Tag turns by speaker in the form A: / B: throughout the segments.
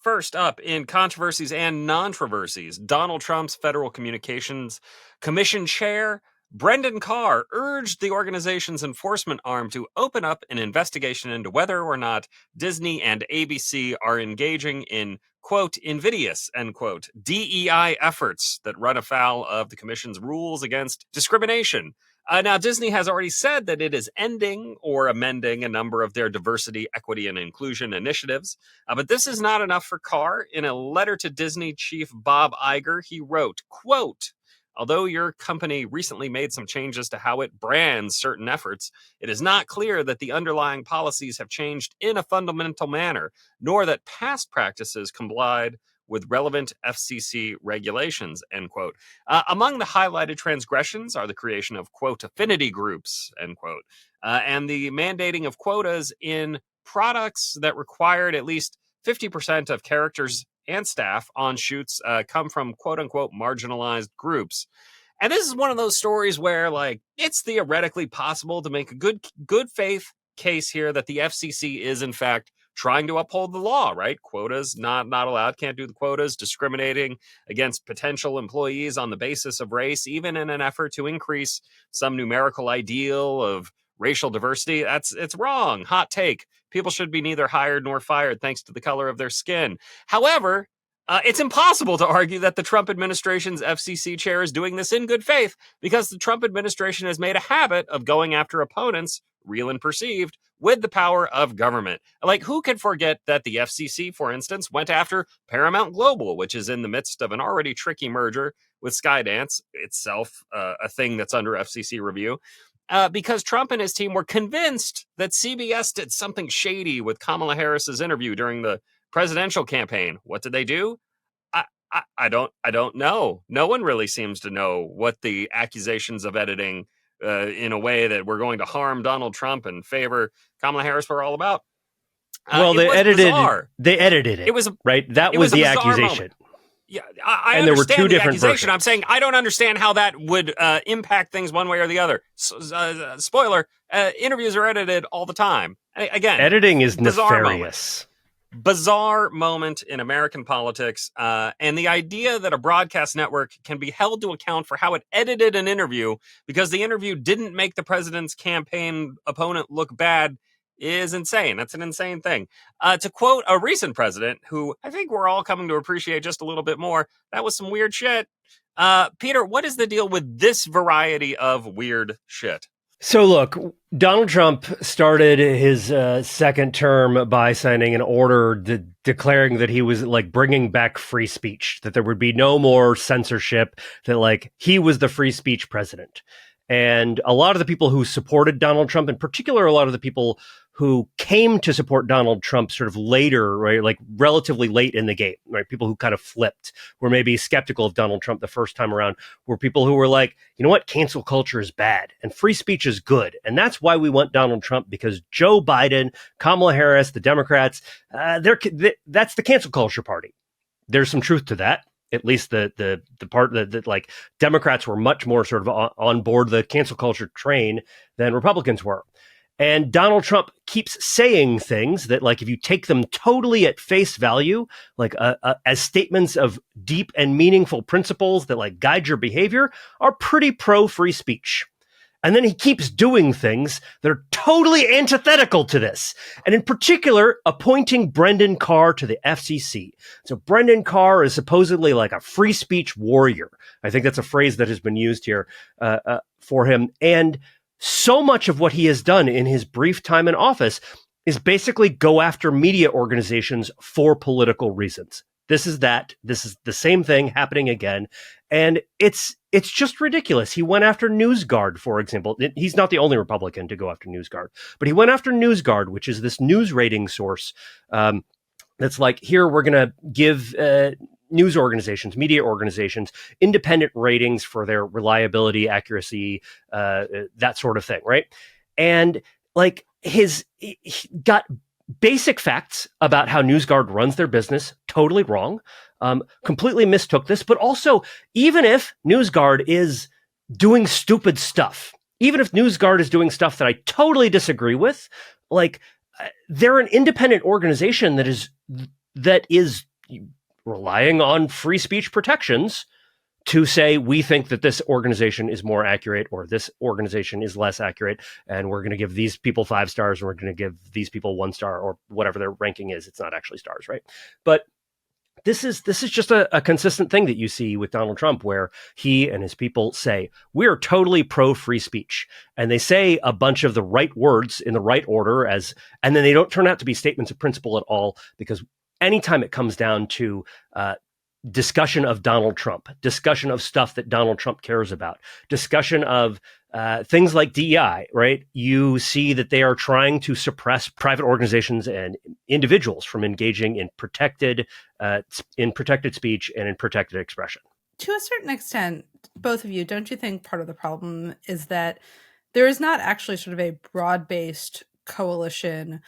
A: First up, in controversies and non-controversies, Donald Trump's Federal Communications Commission Chair, Brendan Carr, urged the organization's enforcement arm to open up an investigation into whether or not Disney and ABC are engaging in, quote, invidious, end quote, DEI efforts that run afoul of the commission's rules against discrimination. Now, Disney has already said that it is ending or amending a number of their diversity, equity, and inclusion initiatives. But this is not enough for Carr. In a letter to Disney chief Bob Iger, he wrote, quote, although your company recently made some changes to how it brands certain efforts, it is not clear that the underlying policies have changed in a fundamental manner, nor that past practices complied with relevant FCC regulations, end quote. Among the highlighted transgressions are the creation of, quote, affinity groups, end quote, and the mandating of quotas in products that required at least 50% of characters and staff on shoots come from, quote unquote, marginalized groups. And this is one of those stories where, like, it's theoretically possible to make a good faith case here that the FCC is, in fact, trying to uphold the law, right? Quotas not allowed, can't do the quotas, discriminating against potential employees on the basis of race, even in an effort to increase some numerical ideal of racial diversity. It's wrong. Hot take. People should be neither hired nor fired thanks to the color of their skin. However, it's impossible to argue that the Trump administration's FCC chair is doing this in good faith, because the Trump administration has made a habit of going after opponents, real and perceived, with the power of government. Like, who could forget that the FCC, for instance, went after Paramount Global, which is in the midst of an already tricky merger with Skydance, itself a thing that's under FCC review, because Trump and his team were convinced that CBS did something shady with Kamala Harris's interview during the presidential campaign. What did they do? I don't know. No one really seems to know what the accusations of editing in a way that we're going to harm Donald Trump and favor Kamala Harris were all about.
B: Well, they edited it. It was right. That was the accusation.
A: Moment. Yeah, I understand there were two different accusation. Versions. I'm saying I don't understand how that would impact things one way or the other. Spoiler: interviews are edited all the time. Again,
B: editing is nefarious.
A: Bizarre moment in American politics, and the idea that a broadcast network can be held to account for how it edited an interview because the interview didn't make the president's campaign opponent look bad is insane. That's an insane thing. To quote a recent president, who I think we're all coming to appreciate just a little bit more, that was some weird shit. Peter, what is the deal with this variety of weird shit?
B: So look, Donald Trump started his second term by signing an order declaring that he was like bringing back free speech, that there would be no more censorship, that like he was the free speech president. And a lot of the people who supported Donald Trump, in particular, a lot of the people who came to support Donald Trump sort of later, right, like relatively late in the game, right? People who kind of flipped, were maybe skeptical of Donald Trump the first time around, were people who were like, you know what, cancel culture is bad and free speech is good. And that's why we want Donald Trump, because Joe Biden, Kamala Harris, the Democrats, that's the cancel culture party. There's some truth to that. At least the part that like Democrats were much more sort of on board the cancel culture train than Republicans were. And Donald Trump keeps saying things that, like, if you take them totally at face value, like as statements of deep and meaningful principles that like guide your behavior, are pretty pro free speech. And then he keeps doing things that are totally antithetical to this. And in particular, appointing Brendan Carr to the FCC. So Brendan Carr is supposedly like a free speech warrior. I think that's a phrase that has been used here for him. And so much of what he has done in his brief time in office is basically go after media organizations for political reasons. This is the same thing happening again. And it's just ridiculous. He went after NewsGuard, for example. He's not the only Republican to go after NewsGuard, but he went after NewsGuard, which is this news rating source that's like, here, we're going to give news organizations, media organizations, independent ratings for their reliability, accuracy, that sort of thing, right? And like he got basic facts about how NewsGuard runs their business totally wrong, completely mistook this, but also, even if NewsGuard is doing stupid stuff, even if NewsGuard is doing stuff that I totally disagree with, like they're an independent organization that is relying on free speech protections to say, we think that this organization is more accurate or this organization is less accurate, and we're going to give these people 5 stars and we're going to give these people 1 star or whatever their ranking is. It's not actually stars, right? But this is just a consistent thing that you see with Donald Trump, where he and his people say, we're totally pro free speech. And they say a bunch of the right words in the right order, and then they don't turn out to be statements of principle at all, because anytime it comes down to discussion of Donald Trump, discussion of stuff that Donald Trump cares about, discussion of things like DEI, right? You see that they are trying to suppress private organizations and individuals from engaging in protected speech and in protected expression.
C: To a certain extent, both of you, don't you think part of the problem is that there is not actually sort of a broad-based coalition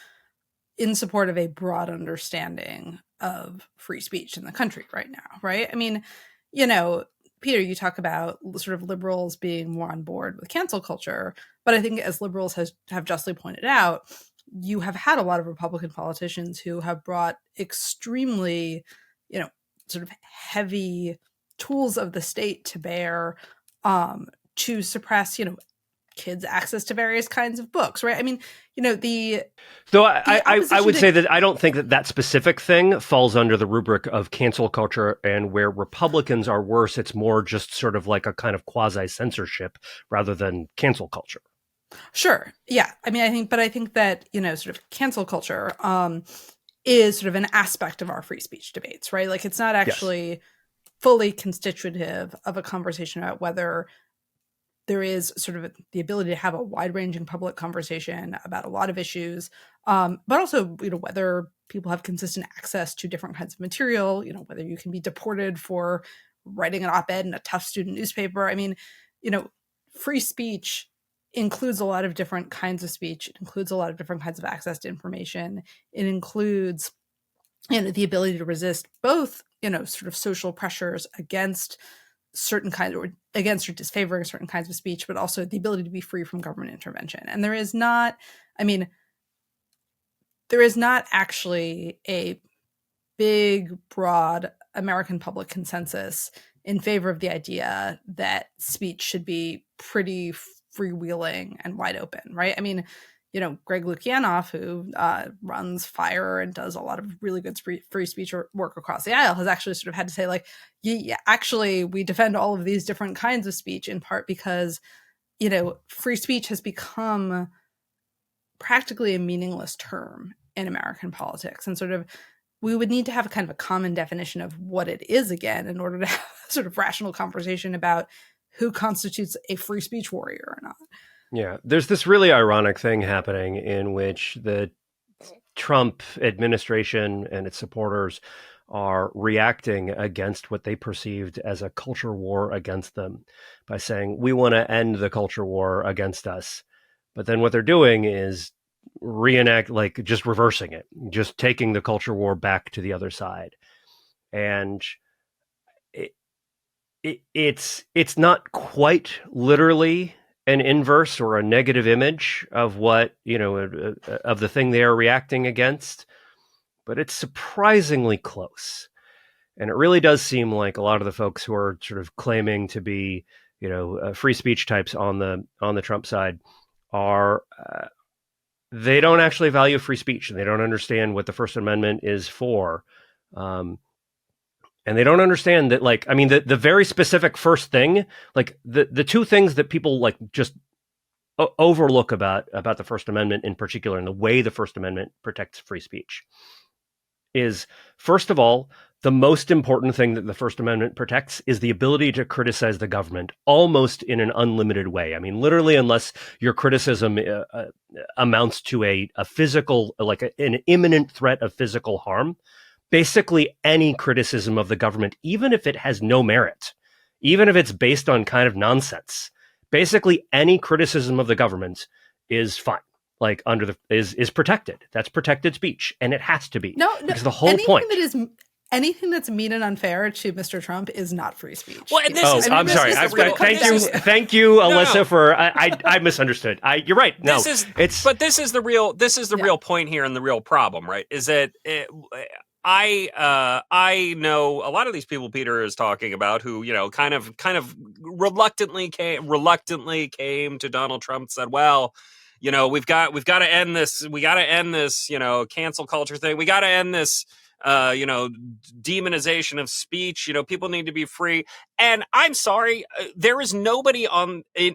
C: in support of a broad understanding of free speech in the country right now, right? I mean, Peter, you talk about sort of liberals being more on board with cancel culture, but I think as liberals have justly pointed out, you have had a lot of Republican politicians who have brought extremely, sort of heavy tools of the state to bear to suppress, kids' access to various kinds of books, right? I mean,
B: Though I would say that I don't think that specific thing falls under the rubric of cancel culture, and where Republicans are worse, it's more just sort of like a kind of quasi-censorship rather than cancel culture.
C: Sure. Yeah. I mean, I think that, sort of cancel culture is sort of an aspect of our free speech debates, right? Like, it's not actually fully constitutive of a conversation about whether there is sort of the ability to have a wide-ranging public conversation about a lot of issues, but also, whether people have consistent access to different kinds of material, whether you can be deported for writing an op-ed in a tough student newspaper. I mean, free speech includes a lot of different kinds of speech. It includes a lot of different kinds of access to information. It includes, the ability to resist both, sort of social pressures against certain kinds, or against or disfavoring certain kinds of speech, but also the ability to be free from government intervention. And there is not actually a big, broad American public consensus in favor of the idea that speech should be pretty freewheeling and wide open, right? I mean, Greg Lukianoff, who runs FIRE and does a lot of really good free speech work across the aisle, has actually sort of had to say, like, actually, we defend all of these different kinds of speech, in part because, free speech has become practically a meaningless term in American politics. And sort of, we would need to have a kind of a common definition of what it is again in order to have a sort of rational conversation about who constitutes a free speech warrior or not.
B: Yeah, there's this really ironic thing happening in which the Trump administration and its supporters are reacting against what they perceived as a culture war against them by saying, we want to end the culture war against us. But then what they're doing is just reversing it, just taking the culture war back to the other side. And it's not quite literally an inverse or a negative image of what, of the thing they are reacting against, but it's surprisingly close. And it really does seem like a lot of the folks who are sort of claiming to be, free speech types on the Trump side are, they don't actually value free speech, and they don't understand what the First Amendment is for. And they don't understand that, like, I mean, the very specific first thing, like the two things that people like just overlook about the First Amendment in particular, and the way the First Amendment protects free speech, is, first of all, the most important thing that the First Amendment protects is the ability to criticize the government almost in an unlimited way. I mean, literally, unless your criticism amounts to a physical, like an imminent threat of physical harm. Basically, any criticism of the government, even if it has no merit, even if it's based on kind of nonsense, basically any criticism of the government is fine. Like is protected. That's protected speech, and it has to be.
C: No,
B: because the whole point.
C: Anything that's mean and unfair to Mr. Trump is not free speech.
A: Well,
B: I'm sorry. Thank you, Alyssa, for I misunderstood. You're right. No,
A: this is the real point here, and the real problem, right? Is that I know a lot of these people Peter is talking about who, kind of reluctantly came to Donald Trump and said, well, we've got to end this. We got to end this, cancel culture thing. We got to end this, demonization of speech. People need to be free. And I'm sorry, there is nobody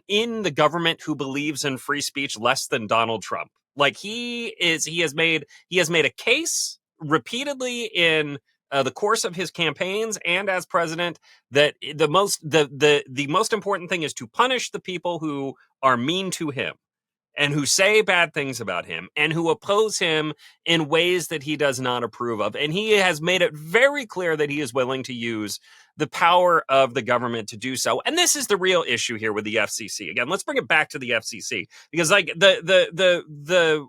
A: in the government who believes in free speech less than Donald Trump. Like he has made a case repeatedly in the course of his campaigns and as president that the most important thing is to punish the people who are mean to him and who say bad things about him and who oppose him in ways that he does not approve of. And he has made it very clear that he is willing to use the power of the government to do so. And this is the real issue here with the FCC. Again, let's bring it back to the FCC, because like the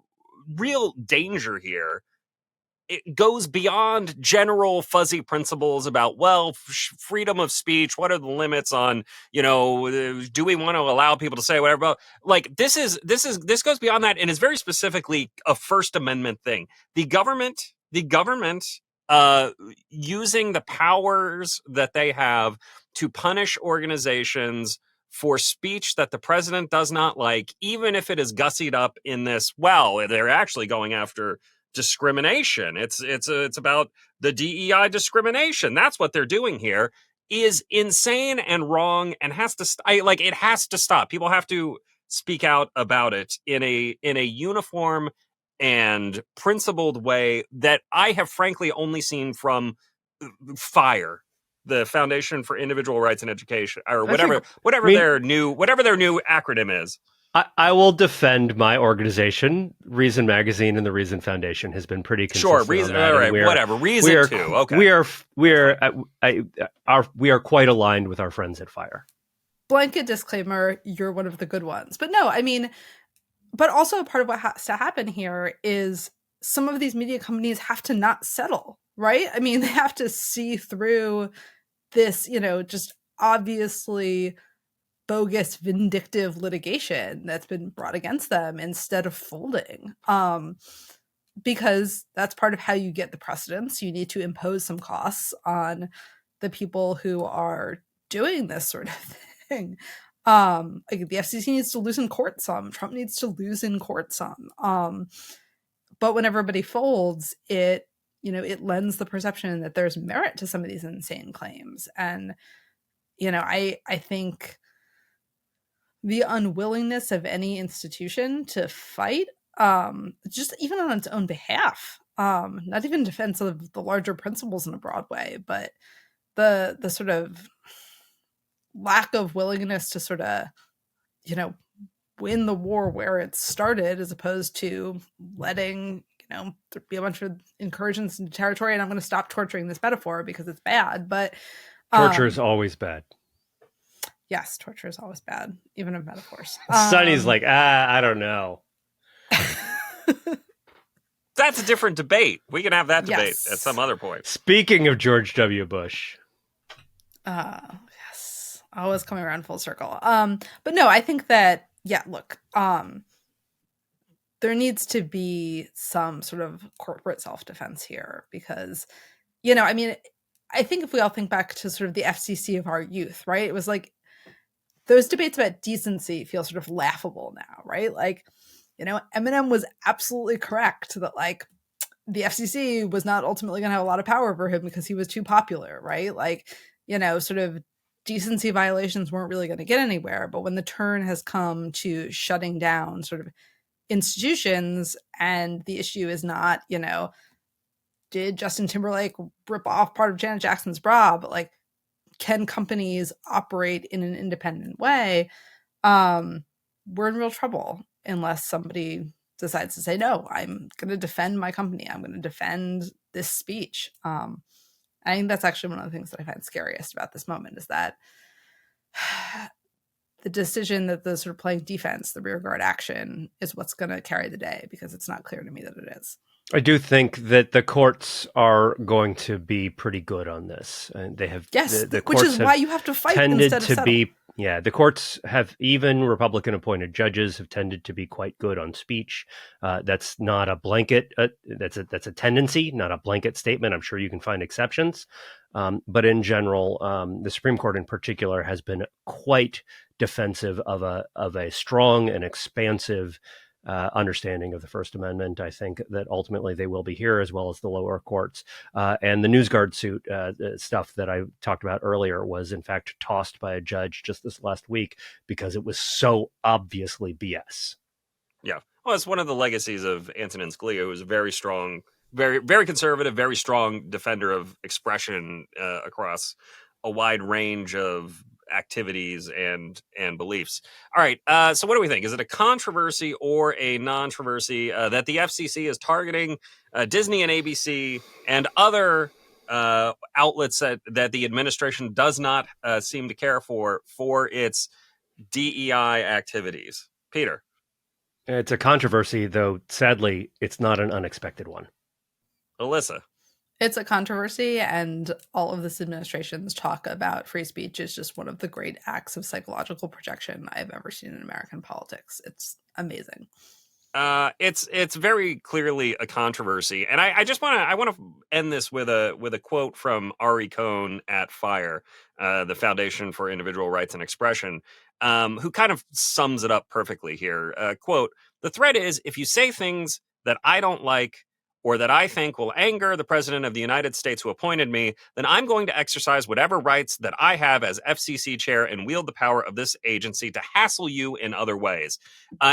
A: real danger here, it goes beyond general fuzzy principles about, well, freedom of speech. What are the limits on, do we want to allow people to say whatever? Like this goes beyond that, and is very specifically a First Amendment thing. The government, using the powers that they have to punish organizations for speech that the president does not like, even if it is gussied up in this, well, they're actually going after discrimination. It's about the DEI discrimination. That's what they're doing here, is insane and wrong, and has to it has to stop. People have to speak out about it in a uniform and principled way that I have frankly only seen from FIRE, the Foundation for Individual Rights and Education, or whatever their new acronym is.
B: I will defend my organization. Reason Magazine and the Reason Foundation has been pretty consistent.
A: Sure, Reason.
B: On that,
A: all right, whatever. Reason too. Okay, we are quite aligned with our friends at FIRE.
C: Blanket disclaimer: you're one of the good ones, but no, I mean, but also part of what has to happen here is some of these media companies have to not settle, right? I mean, they have to see through this, just obviously bogus vindictive litigation that's been brought against them instead of folding, because that's part of how you get the precedents. You need to impose some costs on the people who are doing this sort of thing. Like the FCC needs to lose in court some, Trump needs to lose in court some, but when everybody folds, it lends the perception that there's merit to some of these insane claims. And I think the unwillingness of any institution to fight, just even on its own behalf, not even in defense of the larger principles in a broad way, but the sort of lack of willingness to sort of, win the war where it started, as opposed to letting, there be a bunch of incursions into territory. And I'm going to stop torturing this metaphor because it's bad, but
B: torture is always bad.
C: Yes, torture is always bad, even in metaphors.
B: Sonny's like, I don't know.
A: That's a different debate. We can have that debate at some other point.
B: Speaking of George W. Bush.
C: Yes. Always coming around full circle. But no, I think that, look, there needs to be some sort of corporate self-defense here because, I think if we all think back to sort of the FCC of our youth, right? It was like, those debates about decency feel sort of laughable now, right? Like, Eminem was absolutely correct that like the FCC was not ultimately going to have a lot of power over him because he was too popular, right? Like, sort of decency violations weren't really going to get anywhere. But when the turn has come to shutting down sort of institutions, and the issue is not, did Justin Timberlake rip off part of Janet Jackson's bra, but like, can companies operate in an independent way? We're in real trouble unless somebody decides to say, no, I'm going to defend my company. I'm going to defend this speech. I think that's actually one of the things that I find scariest about this moment is that the decision that the sort of playing defense, the rearguard action, is what's going to carry the day, because it's not clear to me that it is.
B: I do think that the courts are going to be pretty good on this, and they have.
C: Yes,
B: the
C: which is why you have to fight instead of settle.
B: Yeah, the courts have, even Republican-appointed judges have tended to be quite good on speech. That's not a blanket. That's a tendency, not a blanket statement. I'm sure you can find exceptions, but in general, the Supreme Court in particular has been quite defensive of a strong and expansive understanding of the First Amendment. I think that ultimately they will be here, as well as the lower courts. And the NewsGuard suit stuff that I talked about earlier was in fact tossed by a judge just this last week because it was so obviously BS.
A: Yeah. Well, it's one of the legacies of Antonin Scalia, who was a very strong, very, very conservative, very strong defender of expression across a wide range of activities and beliefs. All right. So what do we think? Is it a controversy or a non-controversy that the FCC is targeting Disney and ABC and other outlets that the administration does not seem to care for its DEI activities? Peter?
B: It's a controversy, though sadly, it's not an unexpected one.
A: Alyssa?
C: It's a controversy, and all of this administration's talk about free speech is just one of the great acts of psychological projection I've ever seen in American politics. It's amazing.
A: It's very clearly a controversy, and I want to end this with a quote from Ari Cohn at FIRE, the Foundation for Individual Rights and Expression, who kind of sums it up perfectly here. Quote: "The threat is, if you say things that I don't like or that I think will anger the President of the United States who appointed me, then I'm going to exercise whatever rights that I have as FCC chair and wield the power of this agency to hassle you in other ways."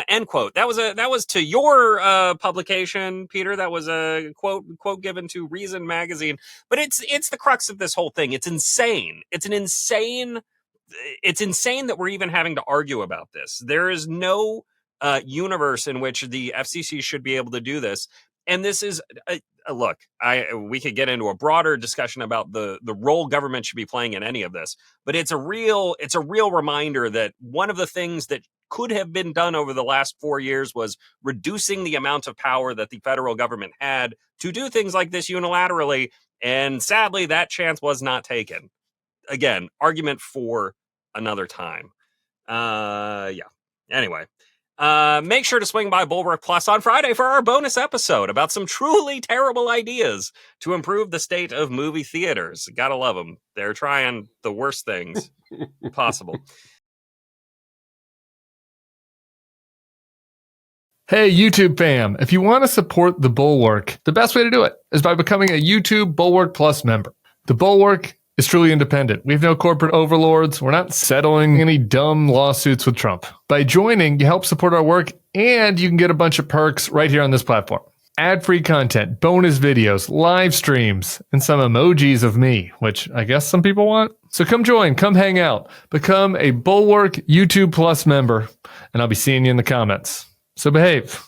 A: End quote. That was to your publication, Peter. That was a quote given to Reason magazine. But it's the crux of this whole thing. It's insane. It's insane that we're even having to argue about this. There is no universe in which the FCC should be able to do this. And this is look, we could get into a broader discussion about the role government should be playing in any of this, but it's a real reminder that one of the things that could have been done over the last 4 years was reducing the amount of power that the federal government had to do things like this unilaterally, and sadly that chance was not taken. Again, argument for another time. Yeah. Anyway. Make sure to swing by Bulwark Plus on Friday for our bonus episode about some truly terrible ideas to improve the state of movie theaters. Gotta love them. They're trying the worst things possible.
D: Hey, YouTube fam, if you want to support the Bulwark, the best way to do it is by becoming a YouTube Bulwark Plus member. The Bulwark is truly independent. We have no corporate overlords. We're not settling any dumb lawsuits with Trump. By joining, you help support our work, and you can get a bunch of perks right here on this platform. Ad-free content, bonus videos, live streams, and some emojis of me, which I guess some people want. So come join, come hang out, become a Bulwark YouTube Plus member, and I'll be seeing you in the comments. So behave.